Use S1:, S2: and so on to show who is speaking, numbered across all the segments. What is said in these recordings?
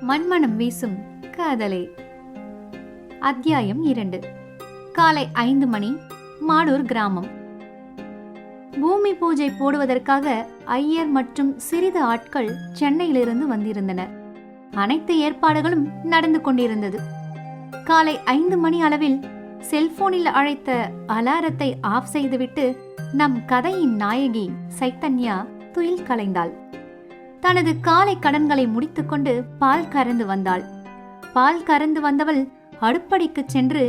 S1: மண்மணம் வீசும் காதலே. அத்தியாயம் 2. காலை 5 மணி. மாடூர் கிராமம். பூமி பூஜை போடுவதற்காக ஐயர் மற்றும் சிறிது ஆட்கள் சென்னையிலிருந்து வந்திருந்தனர். அனைத்து ஏற்பாடுகளும் நடந்து கொண்டிருந்தது. காலை 5 மணி அளவில் செல்போனில் அழைத்த அலாரத்தை ஆஃப் செய்துவிட்டு நம் கதையின் நாயகி சைத்தன்யா துயில் கலைந்தாள். தனது காலை கடன்களை முடித்துக்கொண்டு பால் கறந்து வந்தாள். பால் கறந்து வந்தவள் அடுப்படிக்கு சென்று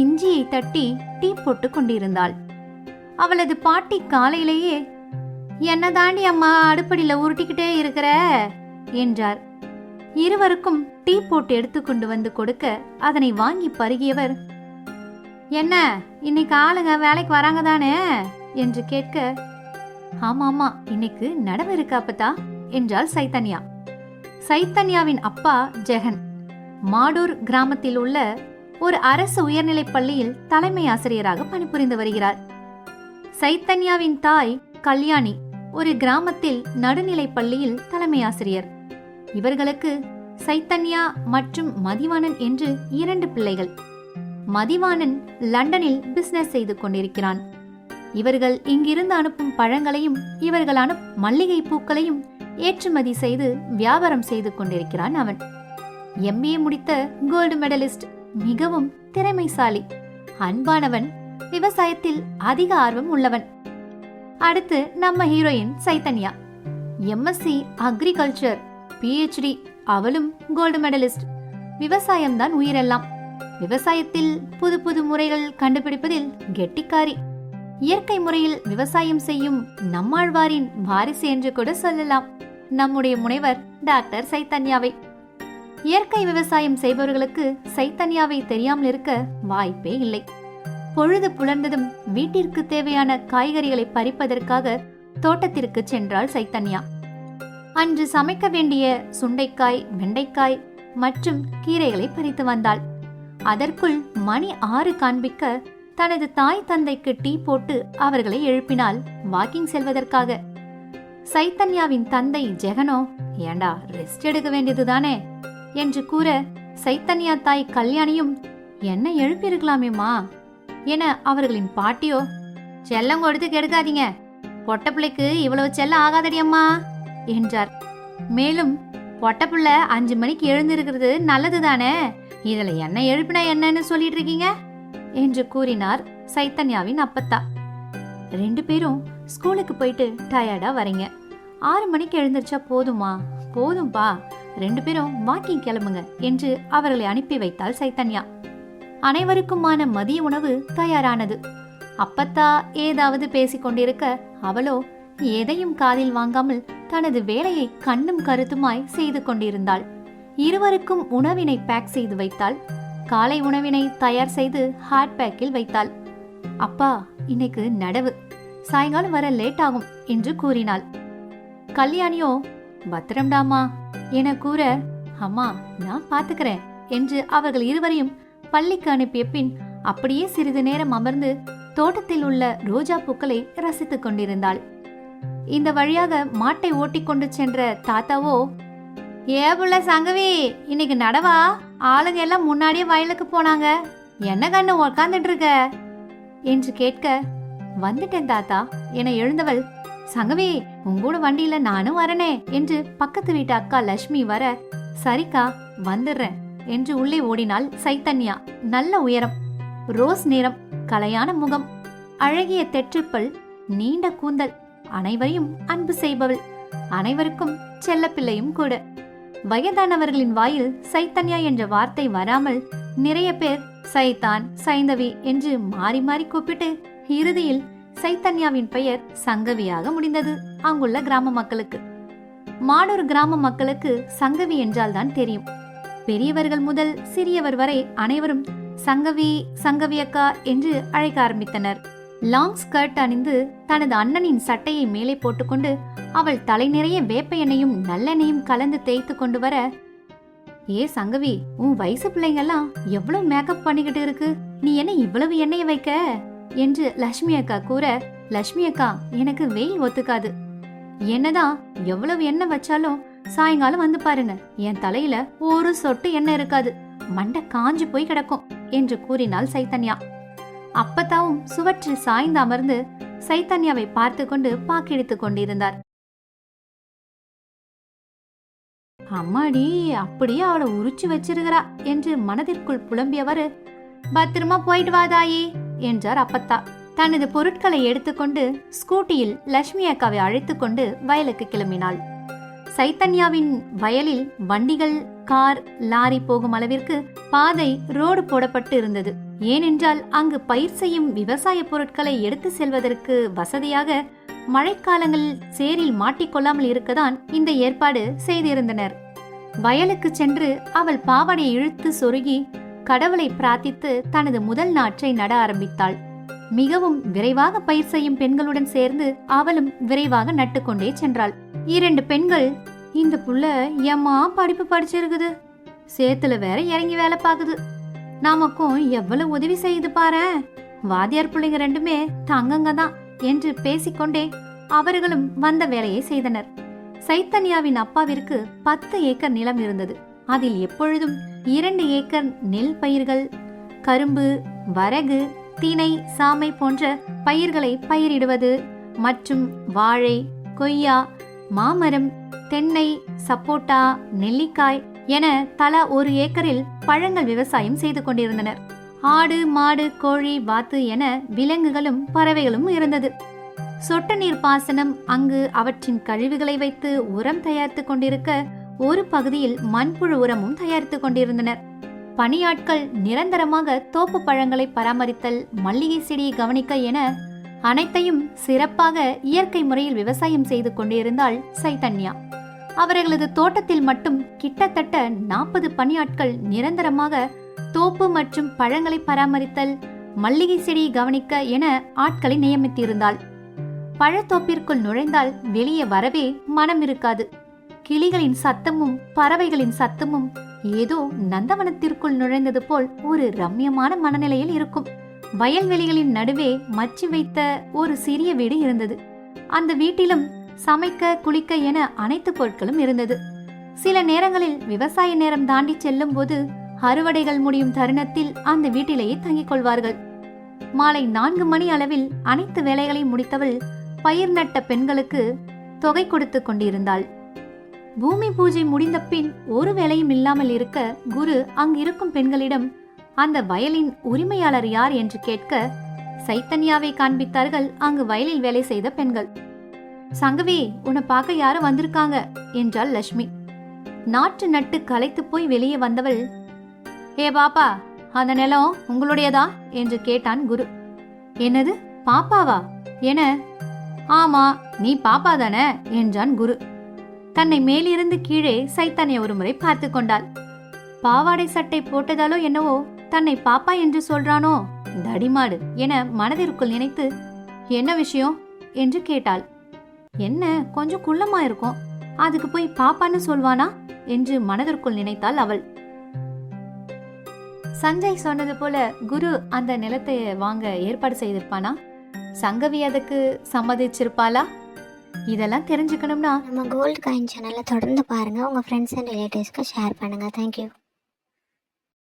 S1: இஞ்சியை தட்டி டீ போட்டு கொண்டிருந்தாள். அவளது பாட்டி காலையிலேயே, "என்ன தாண்டி அம்மா அடுப்படியில உருட்டிக்கிட்டே இருக்கிற?" என்றார். இருவருக்கும் டீ போட்டு எடுத்துக்கொண்டு வந்து கொடுக்க அதனை வாங்கி பருகியவர், "என்ன இன்னைக்கு ஆளுங்க வேலைக்கு வராங்க தானே?" என்று கேட்க, "ஆமாமா, இன்னைக்கு நடவு இருக்கா அப்பதா?" என்றாள் சைத்தன்யா. சைத்தன்யாவின் அப்பா ஜெகன் மாடூர் கிராமத்தில் உள்ள ஒரு அரசு உயர்நிலைப் பள்ளியில் தலைமை ஆசிரியராக பணிபுரிந்து வருகிறார். சைத்தன்யாவின் தாய் கல்யாணி ஒரு கிராமத்தில் நடுநிலைப் பள்ளியில் தலைமை ஆசிரியர். இவர்களுக்கு சைத்தன்யா மற்றும் மதிவாணன் என்று 2 பிள்ளைகள். மதிவாணன் லண்டனில் பிசினஸ் செய்து கொண்டிருக்கிறான். இவர்கள் இங்கிருந்து அனுப்பும் பழங்களையும் இவர்கள் மல்லிகை பூக்களையும் ஏற்றுமதி செய்து வியாபாரம் செய்து கொண்டிருக்கிறான். அவன் MBA முடித்த கோல்டு மெடலிஸ்ட், மிகவும் திறமைசாலி, அன்பானவன், விவசாயத்தில் அதிக ஆர்வம் உள்ளவன். அடுத்து நம்ம heroine Chaitanya, MSc agriculture, PhD, அவளும் கோல்டு மெடலிஸ்ட். விவசாயம்தான் உயிரெல்லாம். விவசாயத்தில் புது புது முறைகள் கண்டுபிடிப்பதில் கெட்டிக்காரி. இயற்கை முறையில் விவசாயம் செய்யும் நம்மாழ்வாரின் வாரிசு என்று கூட சொல்லலாம் நம்முடைய முனைவர் டாக்டர் சைத்தன்யாவை. இயற்கை விவசாயம் செய்பவர்களுக்கு சைத்தன்யாவை தெரியாமல் இருக்க வாய்ப்பே இல்லை. பொழுது புலர்ந்ததும் வீட்டிற்கு தேவையான காய்கறிகளை பறிப்பதற்காக தோட்டத்திற்கு சென்றாள் சைத்தன்யா. அன்று சமைக்க வேண்டிய சுண்டைக்காய், வெண்டைக்காய் மற்றும் கீரைகளை பறித்து வந்தாள். அதற்குள் மணி 6 காண்பிக்க தனது தாய் தந்தைக்கு டீ போட்டு அவர்களை எழுப்பினாள் வாக்கிங் செல்வதற்காக. சைத்தன்யாவின் தந்தை ஜெகனோ, "ஏண்டா ரெஸ்ட் எடுக்க வேண்டியதுதானே?" என்று கூற, சைத்தன்யா தாய் கல்யாணியும், "என்ன எழுப்பியிருக்கலாமேம்மா" என அவர்களின் பாட்டியோ, "செல்லம் கொடுத்து கெடுக்காதீங்க, பொட்ட பிள்ளைக்கு இவ்வளவு செல்லம் ஆகாதடி அம்மா" என்றார். மேலும், "பொட்ட பிள்ளை 5 மணிக்கு எழுந்திருக்கிறது நல்லதுதானே, இதுல என்ன எழுப்பினா என்னன்னு சொல்லிட்டு இருக்கீங்க" என்று கூறினார் சைத்தன்யாவின் அப்பத்தா. 2 பேரும் ஸ்கூலுக்கு போயிட்டு டயர்டா வரீங்க, 6 மணிக்கு எழுந்திருச்சா போதுமா? போதும்பா, 2 பேரும் வாக்கிங் கிளம்புங்க என்று அவர்களை அனுப்பி வைத்தாள் சைத்தன்யா. அனைவருக்குமான மதிய உணவு தயாரானது. அப்பத்தா ஏதாவது பேசிக்கொண்டிருக்க அவளோ எதையும் காதில் வாங்காமல் தனது வேலையை கண்ணும் கருத்துமாய் செய்து கொண்டிருந்தாள். இருவருக்கும் உணவினை பேக் செய்து வைத்தாள். காலை உணவினை தயார் செய்து ஹாட் பேக்கில் வைத்தாள். "அப்பா, இன்னைக்கு நடவு, சாயங்காலம் வர லேட் ஆகும்" என்று கூறினாள். கல்யாணியோ, "பத்திரம்டாமா" என கூற, "அம்மா நான் பாத்துக்கிறேன்" என்று அவர்கள் இருவரையும் பள்ளிக்கு அனுப்பிய பின் அப்படியே சிறிது நேரம் அமர்ந்து தோட்டத்தில் உள்ள ரோஜா பூக்களை ரசித்துக் கொண்டிருந்தாள். இந்த வழியாக மாட்டை ஓட்டிக்கொண்டு சென்ற தாத்தாவோ, "ஏபுள்ள சங்கவி, இன்னைக்கு நடவா? ஆளுங்க எல்லாம் முன்னாடியே வயலுக்கு போனாங்க, என்ன கண்ணு உக்காந்துட்டு இருக்க" என்று கேட்க, "வந்துட்டேன் தாத்தா" என எழுந்தவள், "சங்கவி, உங்கூட வண்டியில நானும் வரனே" என்று பக்கத்து வீட்டு அக்கா லட்சுமி வர, "சரிக்கா வந்துடுறேன்" என்று உள்ளே ஓடினாள் சைத்தன்யா. நல்ல உயரம், ரோஸ் நிறம், கலையான முகம், அழகிய தெற்றுப்பல், நீண்ட கூந்தல், அனைவரையும் அன்பு செய்பவள், அனைவருக்கும் செல்லப்பிள்ளையும் கூட. வயதானவர்களின் வாயில் சைத்தன்யா என்ற வார்த்தை வராமல் நிறைய பேர் சைத்தான், சைந்தவி என்று மாறி மாறி கூப்பிட்டு இறுதியில் சைத்தன்யாவின் பெயர் சங்கவியாக முடிந்தது. அங்குள்ள கிராம மக்களுக்கு, மாடூர் கிராம மக்களுக்கு சங்கவி என்றால் தான் தெரியும். பெரியவர்கள் முதல் சிறியவர் வரை அனைவரும் சங்கவி, சங்கவி அக்கா என்று அழைக்க ஆரம்பித்தனர். லாங் ஸ்கர்ட் அணிந்து தனது அண்ணனின் சட்டையை மேலே போட்டுக்கொண்டு அவள் தலை நிறைய வேப்ப எண்ணெயும் நல்லெண்ணையும் கலந்து தேய்த்து கொண்டு வர, "ஏ சங்கவி, உன் வயசு பிள்ளைங்கெல்லாம் எவ்வளவு மேக்கப் பண்ணிக்கிட்டு இருக்கு, நீ என்ன இவ்வளவு எண்ணெயை வைக்க" என்று லட்சுமி அக்கா கூற, "லட்சுமி அக்கா, எனக்கு வெயில் ஒத்துக்காது, என்னதான் எவ்வளவு எண்ணெய் வச்சாலும் சாயங்காலம் வந்து பாருங்க, என் தலையில ஒரு சொட்டு எண்ணெய் இருக்காது, மண்டை காஞ்சு போய் கிடக்கும் என்று கூறினாள் சைத்தன்யா. அப்பத்தாவும் சுவற்றில் சாய்ந்து அமர்ந்து சைத்தன்யாவை பார்த்து கொண்டு பாக்கிடித்துக் கொண்டிருந்தார். அம்மாடி, அப்படியே அவளை உரிச்சு வச்சிருக்கிறா என்று மனதிற்குள் புலம்பியவர், பத்திரமா போயிட்டு வாதாயி என்றார் அப்பத்தா. தனது பொருட்களை எடுத்துக்கொண்டு ஸ்கூட்டியில் லட்சுமி அக்காவை அழைத்து கொண்டு வயலுக்கு கிளம்பினாள். சைத்தன்யாவின் வயலில் வண்டிகள், கார், லாரி போகும் அளவிற்கு பாதை ரோடு போடப்பட்டு இருந்தது. ஏனென்றால் அங்கு பயிர் செய்யும் விவசாய பொருட்களை எடுத்து செல்வதற்கு வசதியாக மழைக்காலங்களில் சேரில் மாட்டிக்கொள்ளாமல் இருக்கதான் இந்த ஏற்பாடு செய்திருந்தனர். வயலுக்கு சென்று அவள் பாவாடையை இழுத்து சொருகி கடவுளை பிரார்த்தித்து தனது முதல் நாற்றை நட ஆரம்பித்தாள். மிகவும் விரைவாக பயிர் செய்யும் பெண்களுடன் சேர்ந்து அவளும் விரைவாக நட்டுக்கொண்டே சென்றாள். 2 பெண்கள், இந்த புள்ள ஏம்மா படிப்பு படிச்சிருக்குது, சேத்துல வேற இறங்கி வேலை பாக்குது, நாமக்கும் எவ்வளவு உதவி செய்யுது பாரு, வாத்தியார் பிள்ளைங்க 2மே தங்கங்க தான் என்று பேசிக்கொண்டே அவர்களும் வந்த வேலையை செய்தனர். சைத்தன்யாவின் அப்பாவிற்கு 10 ஏக்கர் நிலம் இருந்தது. அதில் எப்பொழுதும் 2 ஏக்கர் நெல் பயிர்கள், கரும்பு, வரகு, தினை, சாமை போன்ற பயிர்களை பயிரிடுவது மற்றும் வாழை, கொய்யா, மாமரம், தென்னை, சப்போட்டா, நெல்லிக்காய் என தலா 1 ஏக்கரில் பழங்கள் விவசாயம் செய்து கொண்டிருந்தனர். ஆடு, மாடு, கோழி, வாத்து என விலங்குகளும் பறவைகளும் இருந்தது. சொட்டு நீர் பாசனம், அங்கு அவற்றின் கழிவுகளை வைத்து உரம் தயாரித்து கொண்டிருக்க ஒரு பகுதியில் மண்புழு உரமும் தயாரித்து கொண்டிருந்தனர். பணியாட்கள் நிரந்தரமாக தோப்பு பழங்களை பராமரித்தல், மல்லிகை செடியை கவனிக்க என அனைத்தையும் சிறப்பாக இயற்கை முறையில் விவசாயம் செய்து கொண்டிருந்தாள் சைத்தன்யா. அவர்களது தோட்டத்தில் மட்டும் கிட்டத்தட்ட 40 பணியாட்கள் நிரந்தரமாக தோப்பு மற்றும் பழங்களை பராமரித்தல், மல்லிகை செடியை கவனிக்க என ஆட்களை நியமித்திருந்தாள். பழத்தோப்பிற்குள் நுழைந்தால் வெளியே வரவே மனம் இருக்காது. கிளிகளின் சத்தமும் பறவைகளின் சத்தமும் ஏதோ நந்தவனத்திற்குள் நுழைந்தது போல் ஒரு ரம்யமான மனநிலையில் இருக்கும். வயல்வெளிகளின் நடுவே மச்சி வைத்த ஒரு சிறிய வீடு இருந்தது. அந்த வீட்டிலும் சமைக்க, குளிக்க என அனைத்து பொருட்களும் இருந்தது. சில நேரங்களில் விவசாய நேரம் தாண்டி செல்லும் போது அறுவடைகள் முடியும் தருணத்தில் அந்த வீட்டிலேயே தங்கிக் கொள்வார்கள். மாலை 4 மணி அளவில் அனைத்து வேலைகளையும் முடித்தவள் பயிர் நட்ட பெண்களுக்கு தொகை கொடுத்து கொண்டிருந்தாள். பூமி பூஜை முடிந்த பின் ஒரு வேலையும் இல்லாமல் இருக்க குரு அங்கிருக்கும் பெண்களிடம் அந்த வயலின் உரிமையாளர் யார் என்று கேட்க சைத்தன்யாவை காண்பித்தார்கள் அங்கு வயலில் வேலை செய்த பெண்கள். சங்கவி, உன்னை பார்க்க யாரும் வந்திருக்காங்க என்றாள் லட்சுமி. நாற்று நட்டு களைத்து போய் வெளியே வந்தவள், ஏ பாப்பா, அந்த நிலம் உங்களுடையதா என்று கேட்டான் குரு. என்னது, பாப்பாவா என, ஆமா, நீ பாப்பா தானே என்றான் குரு. தன்னை மேலிருந்து கீழே சைத்தன்யா ஒரு முறை பார்த்து கொண்டாள். பாவாடை சட்டை போட்டதாலோ என்னவோ தன்னை பாப்பா என்று சொல்றானோ தடிமாடு என மனதிற்குள் நினைத்து, என்ன விஷயம் என்று கேட்டாள். என்ன, கொஞ்சம் குள்ளமா இருக்கும், அதுக்கு போய் பாப்பான்னு சொல்வானா என்று மனதிற்குள் நினைத்தாள் அவள். சஞ்சய் சொன்னது போல குரு அந்த நிலத்தை வாங்க ஏற்பாடு செய்திருப்பானா? சங்கவி அதுக்கு சம்மதிச்சிருப்பாளா? இதெல்லாம் தெரிஞ்சுக்கணும்னா
S2: நம்ம கோல்டு காயின் சேனலை தொடர்ந்து பாருங்கள். உங்கள் ஃப்ரெண்ட்ஸ் அண்ட் ரிலேட்டிவ்ஸ்க்கு ஷேர் பண்ணுங்கள். தேங்க்யூ.